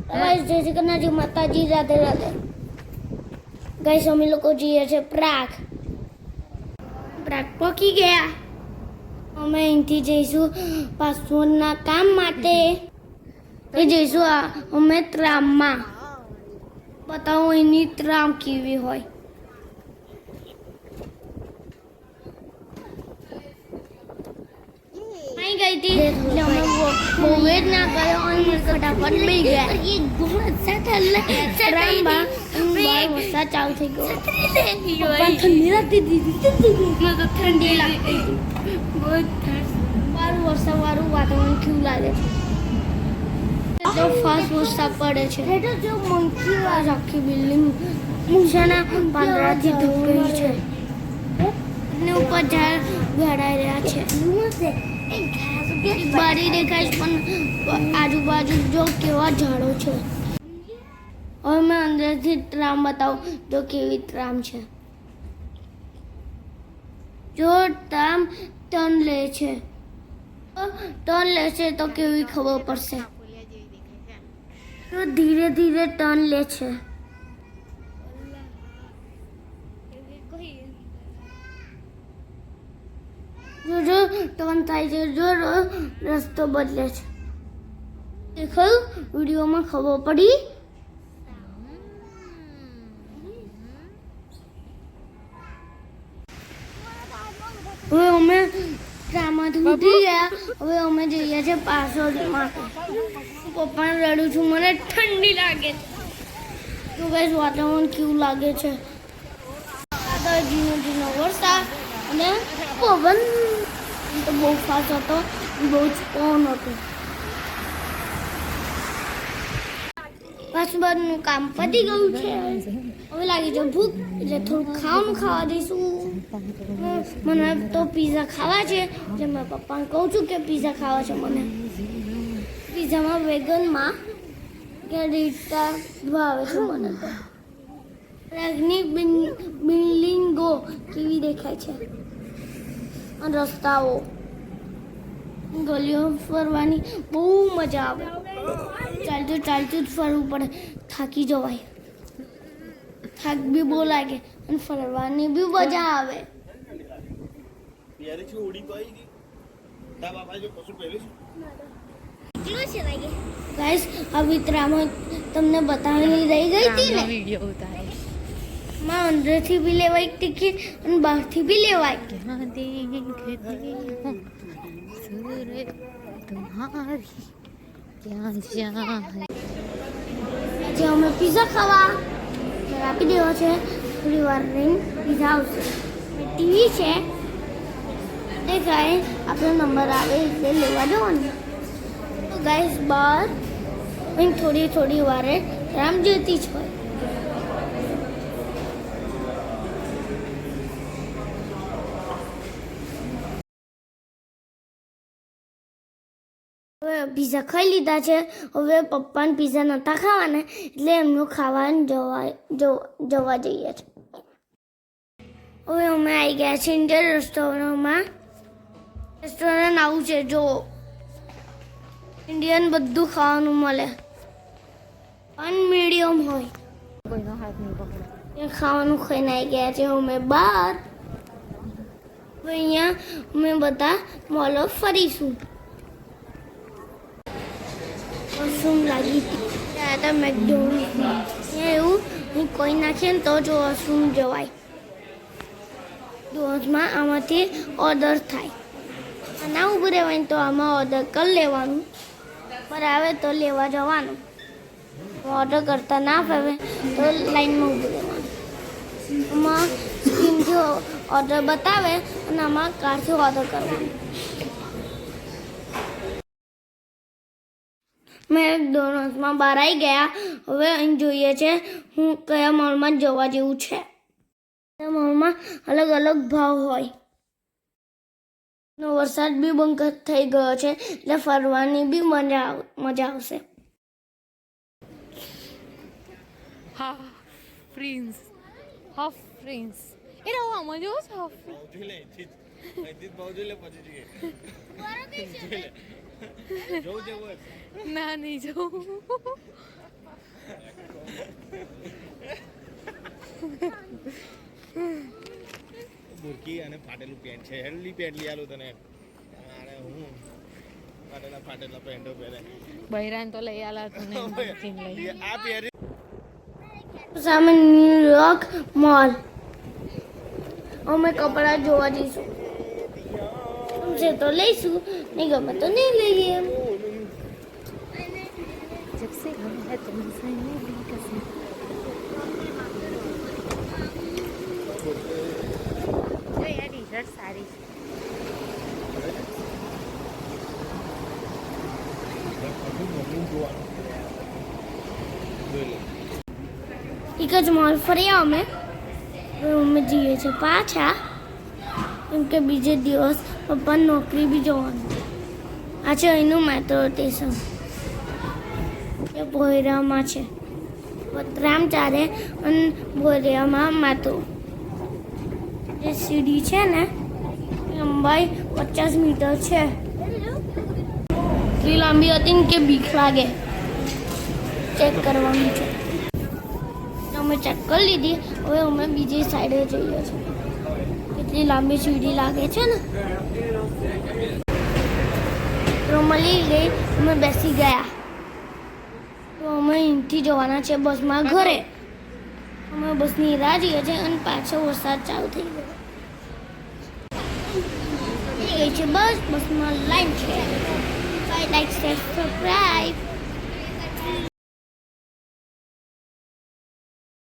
guys जय जगन्नाथ जी माता जी Radhe Radhe guys અમે લોકો જઈએ છે પ્રાગ પહોંચી ગયા અમે અહીંથી જઈશું પાસપોર્ટના કામ માટે એ જઈશું અમે ટ્રામમાં બતાવો એની ટ્રામ કેવી હોય नहीं गई थी वो वेट ना करो और फटाफट मिल गया ये बहुत सा ठंडा ट्राम बार वर्षा चालू થઈ ગયો પણ ઠંડી લાગતી હતી મને તો ઠંડી લાગતી હતી બહુ બાર વર્ષા વાળું વાતાવરણ કેવું લાગે છે તો ફાસ્ટ વર્ષા પડે છે એટલે જો મંકી વાળા આખી બિલ્ડિંગ મુશાના પાંદડાથી ઢંકાઈ છે અને ઉપર ઝાડ ગડાઈ રહ્યા છે બારી દેખાય પણ આજુબાજુ જો કેવા ઝાડો છે હવે મેં અંદરથી ટ્રામ બતાવું જો કેવી ટ્રામ છે જો ટ્રામ ટર્ન લે છે તો કેવી ખબર પડશે તો ધીરે ધીરે ટર્ન લે છે જો ટર્ન થાય છે જો રસ્તો બદલે છે દેખાયું વિડીયોમાં ખબર પડી હવે અમે ટ્રામમાંથી ઉતરી ગયા હવે અમે જઈએ છીએ પાછળમાં પપ્પાને રડું છું મને ઠંડી લાગે છે તો ગાઈસ વાતાવરણ કેવું લાગે છે આ તો ઝીણો ઝીણો વરસાદ અને પવન તો બહુ ફાસ્ટ હતો બહુ જ પવન હતું પાસપોર્ટનું કામ પતી ગયું છે હવે લાગી જો ભૂખ એટલે થોડું ખાવાનું ખાવા દઈશું મને તો પીઝા ખાવા છે એટલે મારા પપ્પાને કહું છું કે પીઝા ખાવા છે મને પીઝામાં વેગનમાં કે રીટા ભાવે છે મને તો પ્રાગની બિલ્ડિંગો કેવી દેખાય છે અને રસ્તાઓ ગલીઓ ફરવાની બહુ મજા આવે ચાલતું ચાલતું જ ફરવું પડે થાકી જવાય થાક બી બહુ લાગે અને ફરવાની બી મજા આવે ગાઈસ આ વિતરામાં તમને બતાવવાની રહી ગઈ હતી ને વિડિયો ઉતારે માં અંદરથી બી લેવાય ટિકિટ અને બહારથી બી લેવાય तुम्हारी क्या जान જે અમે પીઝા ખાવા આપી દેવો છે થોડી વાર રહીને પીઝા આવશે ટીવી છે દેખાય આપણો નંબર આવે એટલે લેવા જવાનું તો ગાઈસ બહાર થોડી થોડી વારે રામ જતી જ હોય હવે પીઝા ખાઈ લીધા છે હવે પપ્પાને પીઝા નહોતા ખાવાના એટલે એમનું ખાવાનું જવા જઈએ છે હવે અમે આવી ગયા છે ઇન્ડિયન રેસ્ટોરન્ટ આવું છે જો ઇન્ડિયન બધું ખાવાનું મળે પણ મીડિયમ હોય કોઈનો હાથ નહીં પકડે એ ખાવાનું ખાઈને આવી ગયા છે અમે બહાર હવે અહીંયા અમે બધા મોલો ફરીશું વોશરૂમ લાગી હતી ત્યાં હતા મેકડોનલ્ડ ત્યાં એવું કોઈ નાખે ને તો જ વોશરૂમ જવાય ડોઝમાં આમાંથી ઓર્ડર થાય ના ઊભું રહેવાય તો આમાં ઓર્ડર કરી લેવાનું બરાબર તો લેવા જવાનું ઓર્ડર કરતા ના ફાવે તો લાઈનમાં ઊભું રહેવાનું આમાં સ્ક્રીનથી ઓર્ડર બતાવે અને આમાં કાર્ડથી ઓર્ડર કરવાનું મેકડોનલ્ડ્સમાં બહાર આવી ગયા હવે અહીં જોઈએ છે હું કયા મોલમાં જવા જેવું છે મોલમાં અલગ અલગ ભાવ હોય વરસાદ બી બંધ થઈ ગયો છે એટલે ફરવાની બી મજા આવશે હાફ પ્રિન્સ એનો આમાં જો હાફ ના નહીં જવું બુરકી અને ફાટેલું પેન્ટ છે હેલ્ધી પેન્ટ લઈ આલું તને અરે હું ફાટેલા પેન્ટો પહેરે બૈરાન તો લઈ આલા તું લઈ આ પહેરી સામે ન્યુયોર્ક મોલ અમે કપડાં જોવા જઈશું ગમશે તો લઈશું નહીં ગમે તો નહીં લઈએ એમ जब से हम है तुमसे मेरी कसम जो यार टी-शर्ट सारी એક જ મોલ ફર્યા અમે હવે અમે જઈએ છીએ પાછા કેમ કે બીજે દિવસ પપ્પાની નોકરી બી જવાનું આ છે અહીંનું મેટ્રો સ્ટેશન એ ભોયરામાં છે વતરામ ચારે અને ભોયરામાં મેટ્રો જે સીડી છે ને લંબાઈ 50 મીટર છે એટલી લાંબી હતી ને કે બીક લાગે ચેક કરવાનું છે અમે ચેક કરી લીધી હવે અમે બીજી સાઈડે જઈએ છીએ કેટલી લાંબી સીડી લાગે છે ને તો મળી ગઈ અમે બેસી ગયા તો અમે અહીંથી જવાના છે બસમાં ઘરે અમે બસની રાહ જોઈએ છે અને પાછો વરસાદ ચાલુ થઈ ગયો ગઈ છે બસમાં લાઈન છે લાઈક સબસ્ક્રાઇબ